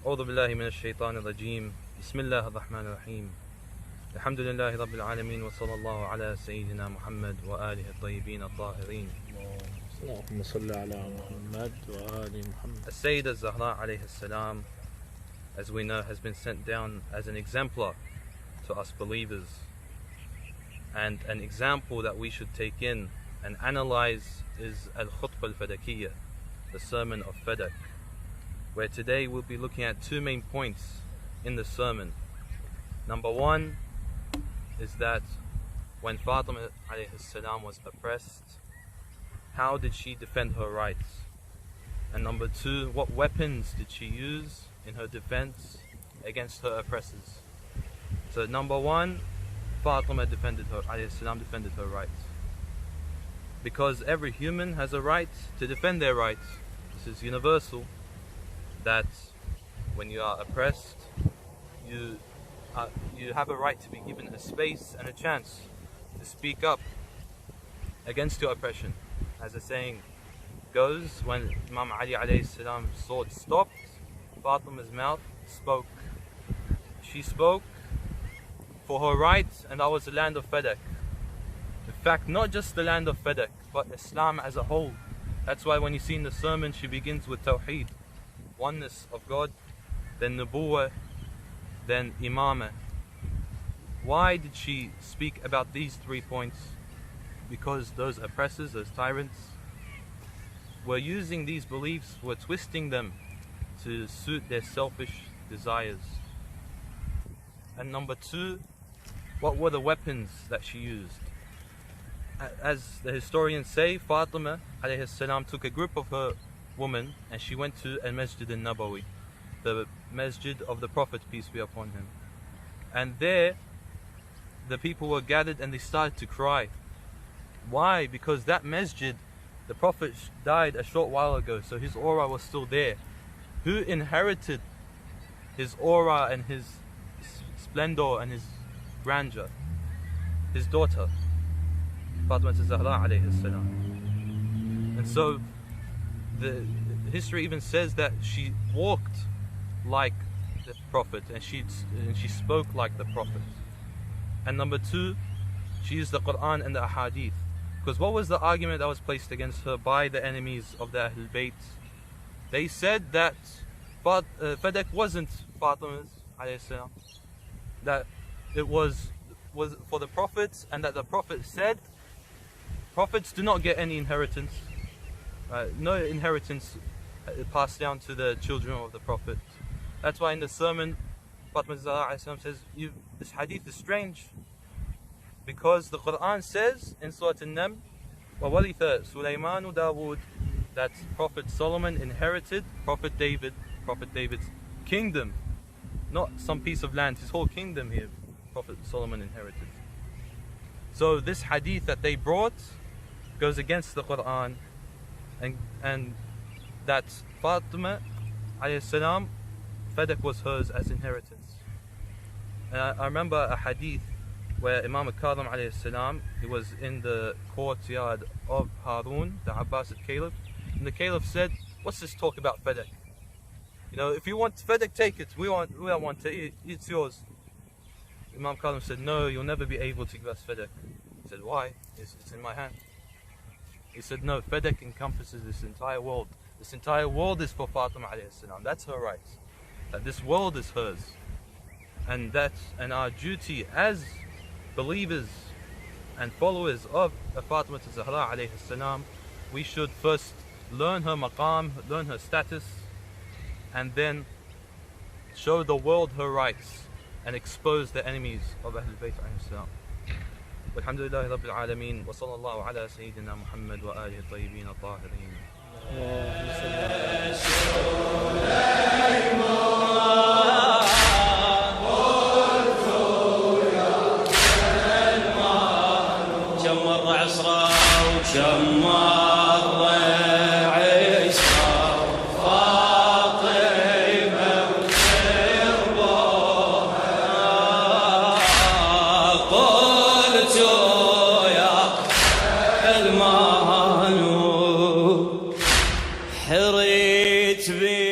أعوذ بالله من الشيطان الرجيم بسم الله الرحمن الرحيم الحمد لله رب العالمين وصلى الله على سيدنا محمد وآله الطيبين الطاهرين اللهم صل على محمد وآل محمد. As-Sayyidah Zahra alayhi salam, as we know, has been sent down as an exemplar to us believers, and an example that we should take in and analyze is Al-Khutbah Al-Fadakiyya, the sermon of Fadak, where today we'll be looking at two main points in the sermon. Number one is that when Fatima alayhi salam was oppressed, how did she defend her rights? And number two, what weapons did she use in her defense against her oppressors? So number one, Fatima defended her rights. Because every human has a right to defend their rights. This is universal, that when you are oppressed, you have a right to be given a space and a chance to speak up against your oppression. As the saying goes, when Imam Ali alayhi salam's sword stopped, Fatima's mouth spoke. She spoke for her rights, and that was the land of Fadak. In fact, not just the land of Fadak, but Islam as a whole. That's why when you see in the sermon, she begins with Tawheed, oneness of God, then Nubuwwah, then Imamah. Why did she speak about these 3 points? Because those oppressors, those tyrants, were using these beliefs, were twisting them to suit their selfish desires. And number two, what were the weapons that she used? As the historians say, Fatima alayhi salam took a group of her women and she went to a Masjid al-Nabawi, the Masjid of the Prophet, peace be upon him. And there, the people were gathered and they started to cry. Why? Because that masjid, the Prophet died a short while ago, so his aura was still there. Who inherited his aura and his splendor and his grandeur? His daughter, Fatima Zahra alayhi salam. And so the history even says that she walked like the Prophet and she spoke like the Prophet. And number two, she used the Quran and the Ahadith. Because what was the argument that was placed against her by the enemies of the Ahlul Bayt? They said that Fadak wasn't Fatima's alayhi salam, that it was for the prophets, and that the Prophet said prophets do not get any inheritance. No inheritance passed down to the children of the Prophet. That's why in the sermon, Fatima alayhi salam says, this hadith is strange. Because the Quran says in Surah An-Naml, وَوَرِثَ سُلَيْمَانُ دَاوُودَ, that Prophet Solomon inherited Prophet David's kingdom. Not some piece of land, his whole kingdom here, Prophet Solomon inherited. So this hadith that they brought goes against the Quran, and that Fatima alayhi salam, Fadak was hers as inheritance. I remember a hadith where Imam al-Kadhim alayhi salam, he was in the courtyard of Harun, the Abbasid Caliph, and the Caliph said, what's this talk about Fadak? You know, if you want Fadak, take it. We don't want it. It's yours. Imam al-Kadhim said, no, you'll never be able to give us Fadak. He said, why? It's in my hand. He said, no, Fadak encompasses this entire world. This entire world is for Fatima alayhi salam. That's her right. That this world is hers. And our duty as believers and followers of Fatima Zahra alayhi salam, we should first learn her maqam, learn her status, and then show the world her rights and expose the enemies of Ahlul Bayt alayhi salam. Walhamdulillahi Rabbil Alameen, wa sallallahu ala Sayyidina Muhammad wa alihi tayyibin at-tahirin. كم مرة عشرة وفاطمة وسربوها قلت يا المهنو حريت بي